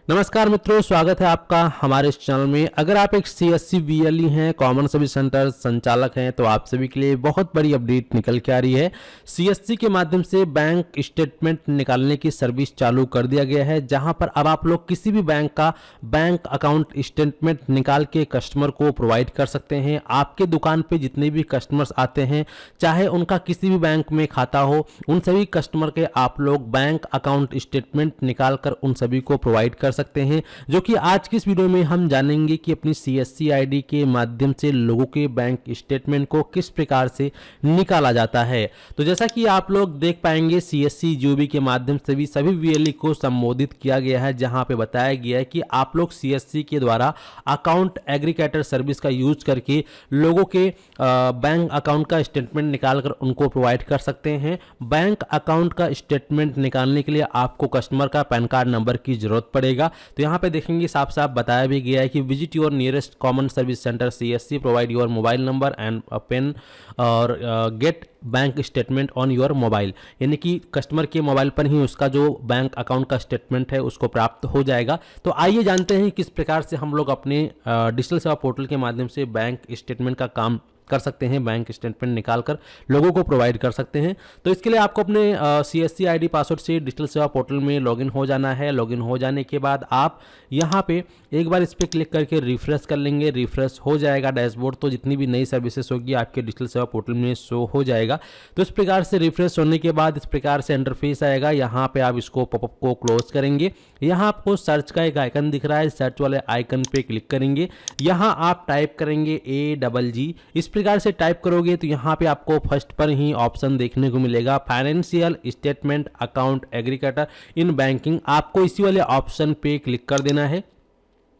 नमस्कार मित्रों, स्वागत है आपका हमारे इस चैनल में। अगर आप एक सीएससी वीएलई हैं, कॉमन सर्विस सेंटर संचालक हैं, तो आप सभी के लिए बहुत बड़ी अपडेट निकल के आ रही है। सीएससी के माध्यम से बैंक स्टेटमेंट निकालने की सर्विस चालू कर दिया गया है, जहां पर अब आप लोग किसी भी बैंक का बैंक अकाउंट स्टेटमेंट निकाल के कस्टमर को प्रोवाइड कर सकते हैं। आपके दुकान पे जितने भी कस्टमर्स आते हैं, चाहे उनका किसी भी बैंक में खाता हो, उन सभी कस्टमर के आप लोग बैंक अकाउंट स्टेटमेंट निकाल कर उन सभी को प्रोवाइड कर सकते हैं। जो कि आज की इस वीडियो में हम जानेंगे कि अपनी सीएससी आईडी के माध्यम से लोगों के बैंक स्टेटमेंट को किस प्रकार से निकाला जाता है। तो जैसा कि आप लोग देख पाएंगे, सीएससी जीओबी के माध्यम से भी सभी वीएलई को संबोधित किया गया है, जहां पे बताया गया है कि आप लोग सीएससी के द्वारा अकाउंट एग्रीगेटर सर्विस का यूज करके लोगों के बैंक अकाउंट का स्टेटमेंट निकालकर उनको प्रोवाइड कर सकते हैं। बैंक अकाउंट का स्टेटमेंट निकालने के लिए आपको कस्टमर का पैन कार्ड नंबर की जरूरत पड़ेगा। तो यहां पे देखेंगे साफ साफ बताया भी गया है कि visit your nearest common service center CSC, provide your mobile number and PAN और get bank statement on your mobile. यानी कि कस्टमर के मोबाइल पर ही उसका जो बैंक अकाउंट का स्टेटमेंट है उसको प्राप्त हो जाएगा। तो आइए जानते हैं किस प्रकार से हम लोग अपने डिजिटल सेवा पोर्टल के माध्यम से बैंक स्टेटमेंट का काम कर सकते हैं, बैंक स्टेटमेंट निकालकर लोगों को प्रोवाइड कर सकते हैं। तो इसके लिए आपको अपने सीएससी आईडी पासवर्ड से डिजिटल सेवा पोर्टल में लॉगिन हो जाना है। लॉगिन हो जाने के बाद आप यहां पे एक बार इस पर क्लिक करके रिफ्रेश कर लेंगे। रिफ्रेश हो जाएगा डैशबोर्ड, तो जितनी भी नई सर्विसेज होगी आपके डिजिटल सेवा पोर्टल में शो हो जाएगा। तो इस प्रकार से रिफ्रेश होने के बाद इस प्रकार से इंटरफेस आएगा। यहाँ पे आप इसको पॉपअप को क्लोज करेंगे। यहाँ आपको सर्च का एक आइकन दिख रहा है, सर्च वाले आइकन पे क्लिक करेंगे। यहाँ आप टाइप करेंगे AGG। इस प्रकार से टाइप करोगे तो यहाँ पे आपको फर्स्ट पर ही ऑप्शन देखने को मिलेगा, financial statement account aggregator in banking. आपको इसी वाले ऑप्शन पे क्लिक कर देना है।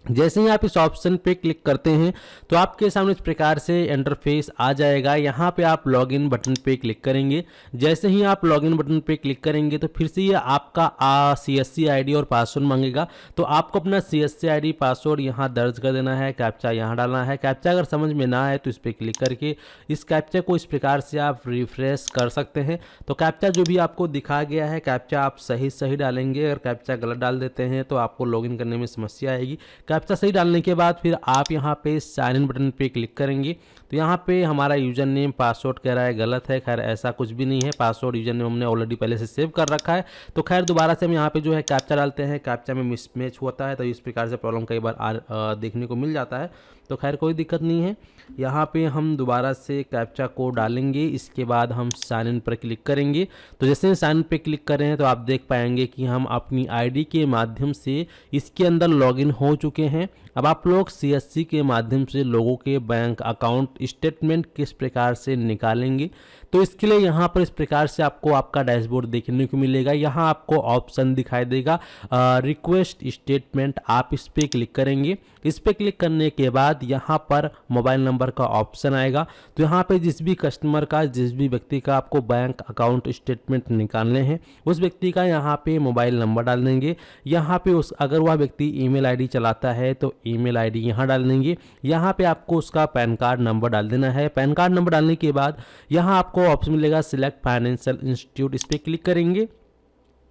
जैसे ही आप इस ऑप्शन पे क्लिक करते हैं तो आपके सामने इस प्रकार से इंटरफेस आ जाएगा। यहाँ पे आप लॉगिन बटन पे क्लिक करेंगे। जैसे ही आप लॉगिन बटन पे क्लिक करेंगे तो फिर से ये आपका सीएससी आईडी और पासवर्ड मांगेगा। तो आपको अपना सीएससी आईडी पासवर्ड यहाँ दर्ज कर देना है, कैप्चा यहाँ डालना है। कैप्चा अगर समझ में ना आए तो इस पर क्लिक करके इस कैप्चा को इस प्रकार से आप रिफ्रेश कर सकते हैं। तो कैप्चा जो भी आपको दिखा गया है, कैप्चा आप सही डालेंगे। अगर कैप्चा गलत डाल देते हैं तो आपको लॉगिन करने में समस्या आएगी। कैप्चा सही डालने के बाद फिर आप यहाँ पे साइन इन बटन पे क्लिक करेंगे। तो यहाँ पे हमारा यूजर नेम पासवर्ड कह रहा है गलत है। खैर ऐसा कुछ भी नहीं है, पासवर्ड यूजर नेम हमने ऑलरेडी पहले से सेव कर रखा है। तो खैर दोबारा से हम यहाँ पे जो है कैप्चा डालते हैं, कैप्चा में मिसमैच होता है तो इस प्रकार से प्रॉब्लम कई बार देखने को मिल जाता है। तो खैर कोई दिक्कत नहीं है। यहाँ पे हम दोबारा से कैप्चा को डालेंगे। इसके बाद हम साइन इन पर क्लिक करेंगे। तो जैसे साइन इन पे क्लिक करें हैं तो आप देख पाएंगे कि हम अपनी आईडी के माध्यम से इसके अंदर लॉगिन हो चुके हैं। अब आप लोग सीएससी के माध्यम से लोगों के बैंक अकाउंट स्टेटमेंट किस प्रकार से निकालेंगे, तो इसके लिए यहाँ पर इस प्रकार से आपको आपका डैशबोर्ड देखने को मिलेगा। यहाँ आपको ऑप्शन दिखाई देगा रिक्वेस्ट स्टेटमेंट, आप इस पर क्लिक करेंगे। इस पर क्लिक करने के बाद यहाँ पर मोबाइल नंबर का ऑप्शन आएगा। तो यहाँ पे जिस भी कस्टमर का, जिस भी व्यक्ति का आपको बैंक अकाउंट स्टेटमेंट निकालने हैं, उस व्यक्ति का यहाँ पे मोबाइल नंबर डाल देंगे। यहाँ पे अगर वह व्यक्ति ईमेल आईडी चलाता है तो ईमेल आईडी यहाँ डाल देंगे। यहाँ पे आपको उसका पैन कार्ड नंबर डाल देना है। पैन कार्ड नंबर डालने के बाद यहाँ आपको ऑप्शन मिलेगा सिलेक्ट फाइनेंशियल इंस्टीट्यूट, इस पर क्लिक करेंगे।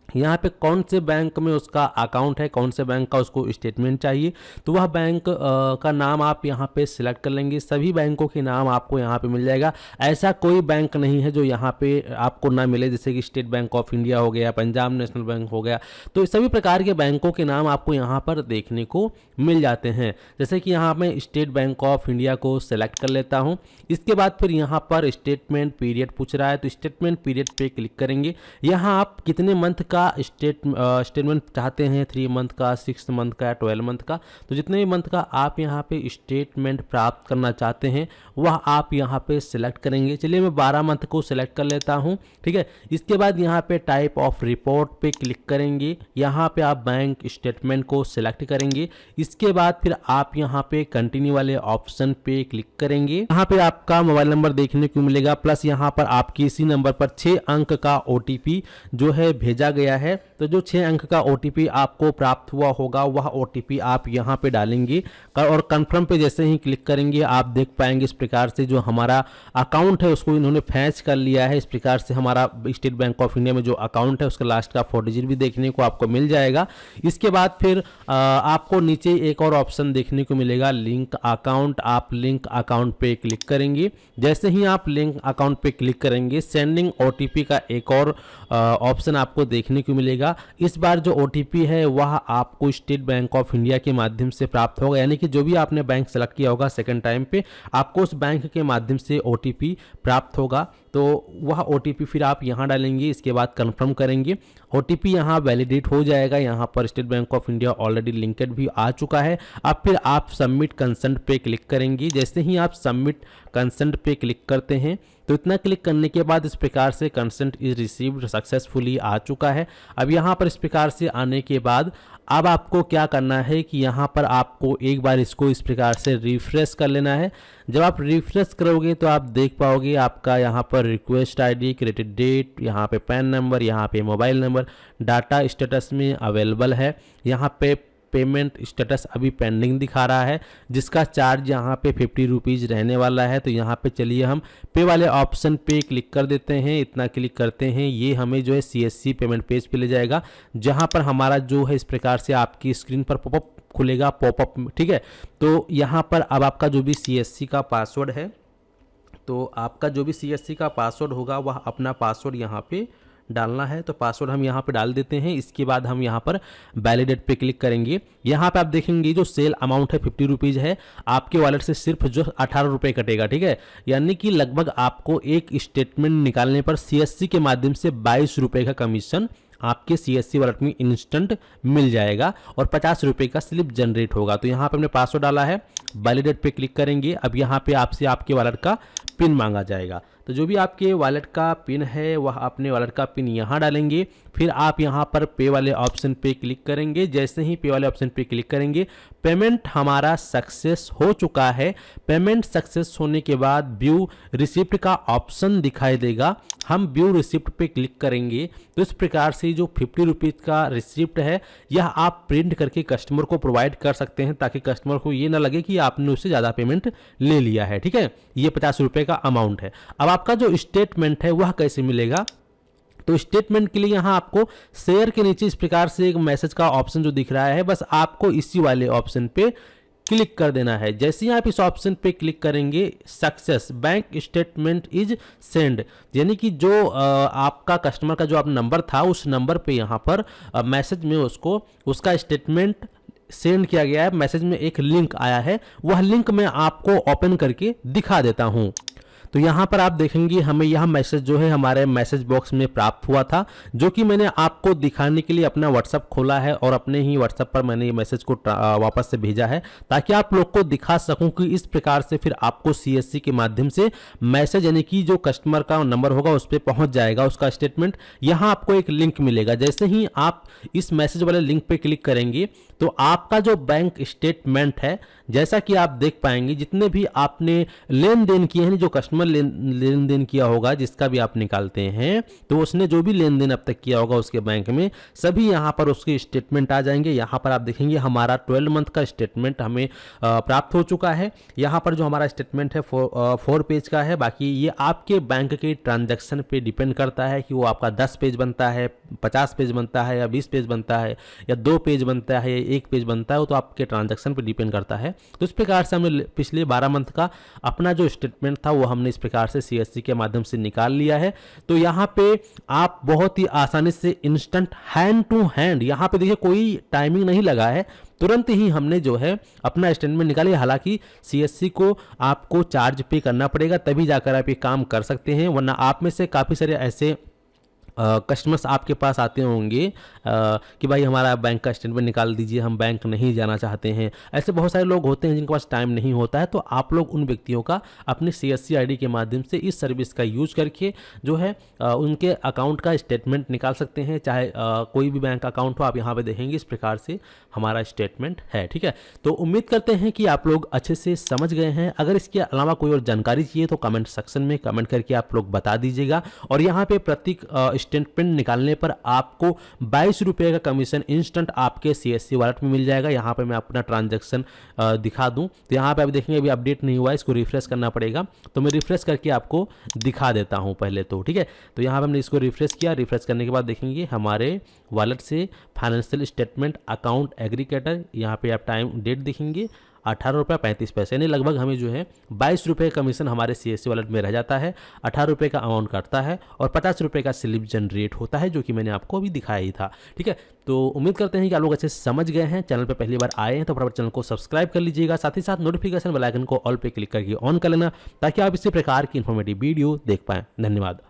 यहाँ पे कौन से बैंक में उसका अकाउंट है, कौन से बैंक का उसको स्टेटमेंट चाहिए, तो वह बैंक का नाम आप यहाँ पे सिलेक्ट कर लेंगे। सभी बैंकों के नाम आपको यहाँ पे मिल जाएगा। ऐसा कोई बैंक नहीं है जो यहाँ पे आपको ना मिले, जैसे कि स्टेट बैंक ऑफ इंडिया हो गया, पंजाब नेशनल बैंक हो गया। तो सभी प्रकार के बैंकों के नाम आपको यहाँ पर देखने को मिल जाते हैं। जैसे कि यहाँ मैं स्टेट बैंक ऑफ इंडिया को सिलेक्ट कर लेता हूँ। इसके बाद फिर यहाँ पर स्टेटमेंट पीरियड पूछ रहा है, तो स्टेटमेंट पीरियड पे क्लिक करेंगे। यहाँ आप कितने मंथ का स्टेटमेंट चाहते हैं, 3 मंथ का, 6 मंथ का, 12 मंथ का, तो जितने भी मंथ का आप यहाँ पे स्टेटमेंट प्राप्त करना चाहते हैं वह आप यहाँ पे सिलेक्ट करेंगे। चलिए मैं 12 मंथ को सिलेक्ट कर लेता हूँ, ठीक है। इसके बाद यहाँ पे टाइप ऑफ रिपोर्ट पे क्लिक करेंगे। यहाँ पे आप बैंक स्टेटमेंट को सिलेक्ट करेंगे। इसके बाद फिर आप यहाँ पे कंटिन्यू वाले ऑप्शन पे क्लिक करेंगे। यहाँ पे आपका मोबाइल नंबर देखने को मिलेगा, प्लस यहाँ पर आपकी इसी नंबर पर 6 अंक का OTP जो है भेजा गया है। तो तो जो 6 अंक का OTP आपको प्राप्त हुआ होगा वह OTP आप यहाँ पे डालेंगे और कंफर्म पे जैसे ही क्लिक करेंगे आप देख पाएंगे इस प्रकार से जो हमारा अकाउंट है उसको इन्होंने फैच कर लिया है। इस प्रकार से हमारा स्टेट बैंक ऑफ इंडिया में जो अकाउंट है उसका लास्ट का 4 डिजिट भी देखने को आपको मिल जाएगा। इसके बाद फिर आपको नीचे एक और ऑप्शन देखने को मिलेगा लिंक अकाउंट। आप लिंक अकाउंट पे क्लिक करेंगे। जैसे ही आप लिंक अकाउंट पे क्लिक करेंगे सेंडिंग OTP का एक और ऑप्शन आपको देखने को मिलेगा। इस बार जो OTP है वह आपको स्टेट बैंक ऑफ इंडिया के माध्यम से प्राप्त होगा, यानी कि जो भी आपने बैंक सेलेक्ट किया होगा सेकंड टाइम पे आपको उस बैंक के माध्यम से OTP प्राप्त होगा। तो वह OTP फिर आप यहाँ डालेंगे, इसके बाद कंफर्म करेंगे। OTP यहाँ वैलिडेट हो जाएगा। यहाँ पर state bank of India already linked भी आ चुका है। अब फिर आप सबमिट कंसेंट पे क्लिक करेंगे। जैसे ही आप सबमिट कंसेंट पे क्लिक करते हैं तो इतना क्लिक करने के बाद इस प्रकार से कंसेंट इज रिसीव्ड सक्सेसफुली आ चुका है। अब यहाँ पर इस प्रकार से आने के बाद अब आपको क्या करना है कि यहाँ पर आपको एक बार इसको इस प्रकार से रिफ्रेश कर लेना है। जब आप रिफ्रेश करोगे तो आप देख पाओगे आपका यहाँ पर रिक्वेस्ट ID, क्रेडिट डेट, यहाँ पे पैन नंबर, यहाँ पे मोबाइल नंबर डाटा स्टेटस में अवेलेबल है। यहाँ पे पेमेंट स्टेटस अभी पेंडिंग दिखा रहा है जिसका चार्ज यहाँ पे 50 रुपीज़ रहने वाला है। तो यहाँ पे चलिए हम पे वाले ऑप्शन पे क्लिक कर देते हैं। इतना क्लिक करते हैं ये हमें जो है CSC पेमेंट पेज पे ले जाएगा जहाँ पर हमारा जो है इस प्रकार से आपकी स्क्रीन पर पॉपअप खुलेगा, पॉपअप, ठीक है। तो यहाँ पर अब आपका जो भी CSC का पासवर्ड है तो आपका जो भी CSC का पासवर्ड होगा वह अपना पासवर्ड यहाँ पे डालना है। तो पासवर्ड हम यहाँ पे डाल देते हैं। इसके बाद हम यहाँ पर वैलिडेट पे क्लिक करेंगे। यहाँ पे आप देखेंगे जो सेल अमाउंट है 50 रुपीज़ है, आपके वॉलेट से सिर्फ जो 18 रुपये कटेगा, ठीक है। यानी कि लगभग आपको एक स्टेटमेंट निकालने पर CSC के माध्यम से 22 रुपये का कमीशन आपके CSC वॉलेट में इंस्टेंट मिल जाएगा और 50 रुपये का स्लिप जनरेट होगा। तो यहाँ पे हमने पासवर्ड डाला है, वैलिडेट पे क्लिक करेंगे। अब यहाँ पे आपसे आपके वॉलेट का पिन मांगा जाएगा। तो जो भी आपके वॉलेट का पिन है वह अपने वॉलेट का पिन यहाँ डालेंगे। फिर आप यहाँ पर पे वाले ऑप्शन पे क्लिक करेंगे। जैसे ही पे वाले ऑप्शन पे क्लिक करेंगे पेमेंट हमारा सक्सेस हो चुका है। पेमेंट सक्सेस होने के बाद व्यू रिसिप्ट का ऑप्शन दिखाई देगा। हम व्यू रिसिप्ट पे क्लिक करेंगे तो इस प्रकार से जो 50 रुपीज़ का रिसिप्ट है यह आप प्रिंट करके कस्टमर को प्रोवाइड कर सकते हैं ताकि कस्टमर को ये ना लगे कि आपने उससे ज़्यादा पेमेंट ले लिया है, ठीक है। ये 50 रुपये का अमाउंट है। अब आपका जो स्टेटमेंट है वह कैसे मिलेगा, तो स्टेटमेंट के लिए यहाँ आपको शेयर के नीचे इस प्रकार से एक मैसेज का ऑप्शन जो दिख रहा है बस आपको इसी वाले ऑप्शन पे क्लिक कर देना है। जैसे ही आप इस ऑप्शन पे क्लिक करेंगे success bank statement is send, यानी कि जो आपका कस्टमर का जो आप नंबर था उस नंबर पे यहाँ पर मैसेज में उसको उसका स्टेटमेंट सेंड किया गया है। मैसेज में एक लिंक आया है, वह लिंक मैं आपको ओपन करके दिखा देता हूँ। तो यहाँ पर आप देखेंगे हमें यह मैसेज जो है हमारे मैसेज बॉक्स में प्राप्त हुआ था, जो कि मैंने आपको दिखाने के लिए अपना व्हाट्सअप खोला है और अपने ही व्हाट्सअप पर मैंने ये मैसेज को वापस से भेजा है ताकि आप लोग को दिखा सकूं कि इस प्रकार से फिर आपको CSC के माध्यम से मैसेज यानी कि जो कस्टमर का नंबर होगा उस पर पहुँच जाएगा उसका स्टेटमेंट। यहाँ आपको एक लिंक मिलेगा। जैसे ही आप इस मैसेज वाले लिंक पे क्लिक करेंगे तो आपका जो बैंक स्टेटमेंट है जैसा कि आप देख पाएंगे जितने भी आपने लेन देन किए हैं, जो कस्टमर लेन देन किया होगा जिसका भी आप निकालते हैं तो उसने जो भी लेन देन अब तक किया होगा उसके बैंक में सभी यहाँ पर उसके स्टेटमेंट आ जाएंगे। यहाँ पर आप देखेंगे हमारा 12 मंथ का स्टेटमेंट हमें प्राप्त हो चुका है। यहाँ पर जो हमारा स्टेटमेंट है 4 पेज का है। बाकी ये आपके बैंक के ट्रांजैक्शन पे डिपेंड करता है कि वो आपका 10 पेज बनता है, 50 पेज बनता है या 20 पेज बनता है या 2 पेज बनता है या 1 पेज बनता है, वो तो आपके ट्रांजैक्शन पे डिपेंड करता है। तो इस प्रकार से हमने पिछले 12 मंथ का अपना जो स्टेटमेंट था वो हमने इस प्रकार से CSC के माध्यम से निकाल लिया है। तो यहाँ पे आप बहुत ही आसानी से इंस्टेंट हैंड टू हैंड, यहाँ पे देखिए कोई टाइमिंग नहीं लगा है, तुरंत ही हमने जो है अपना स्टेटमेंट निकाली। हालांकि CSC को आपको चार्ज पे करना पड़ेगा तभी जाकर आप ये काम कर सकते हैं, वरना आप में से काफ़ी सारे ऐसे कस्टमर्स आपके पास आते होंगे कि भाई हमारा बैंक का स्टेटमेंट निकाल दीजिए, हम बैंक नहीं जाना चाहते हैं। ऐसे बहुत सारे लोग होते हैं जिनके पास टाइम नहीं होता है। तो आप लोग उन व्यक्तियों का अपने CSC ID के माध्यम से इस सर्विस का यूज करके जो है उनके अकाउंट का स्टेटमेंट निकाल सकते हैं। चाहे कोई भी बैंक अकाउंट हो, आप यहाँ पे देखेंगे इस प्रकार से हमारा स्टेटमेंट है, ठीक है। तो उम्मीद करते हैं कि आप लोग अच्छे से समझ गए हैं। अगर इसके अलावा कोई और जानकारी चाहिए तो कमेंट सेक्शन में कमेंट करके आप लोग बता दीजिएगा। और यहाँ पे प्रत्येक स्टेटमेंट निकालने पर आपको 22 रुपये का कमीशन इंस्टेंट आपके CSC वॉलेट में मिल जाएगा। यहाँ पे मैं अपना ट्रांजैक्शन दिखा दूँ तो यहाँ पे आप देखेंगे अभी अपडेट नहीं हुआ है, इसको रिफ्रेश करना पड़ेगा। तो मैं रिफ्रेश करके आपको दिखा देता हूँ पहले तो, ठीक है। तो यहाँ पे हमने इसको रिफ्रेश किया, रिफ्रेश करने के बाद देखेंगे हमारे वॉलेट से फाइनेंशियल स्टेटमेंट अकाउंट एग्रीगेटर, यहाँ पे आप टाइम डेट देखेंगे 18.35 रुपये, यानी लगभग हमें जो है 22 रुपये कमीशन हमारे CSC वॉलेट में रह जाता है। 18 रुपये का अमाउंट कटता है और 50 रुपये का स्लिप जनरेट होता है, जो कि मैंने आपको अभी दिखाया ही था, ठीक है। तो उम्मीद करते हैं कि आप लोग अच्छे से समझ गए हैं। चैनल पर पहली बार आए हैं तो फटाफट चैनल को सब्सक्राइब कर लीजिएगा, साथ ही साथ नोटिफिकेशन बेल आइकन को ऑल पे क्लिक करके ऑन कर लेना, ताकि आप इसी प्रकार की इन्फॉर्मेटिव वीडियो देख पाएं। धन्यवाद।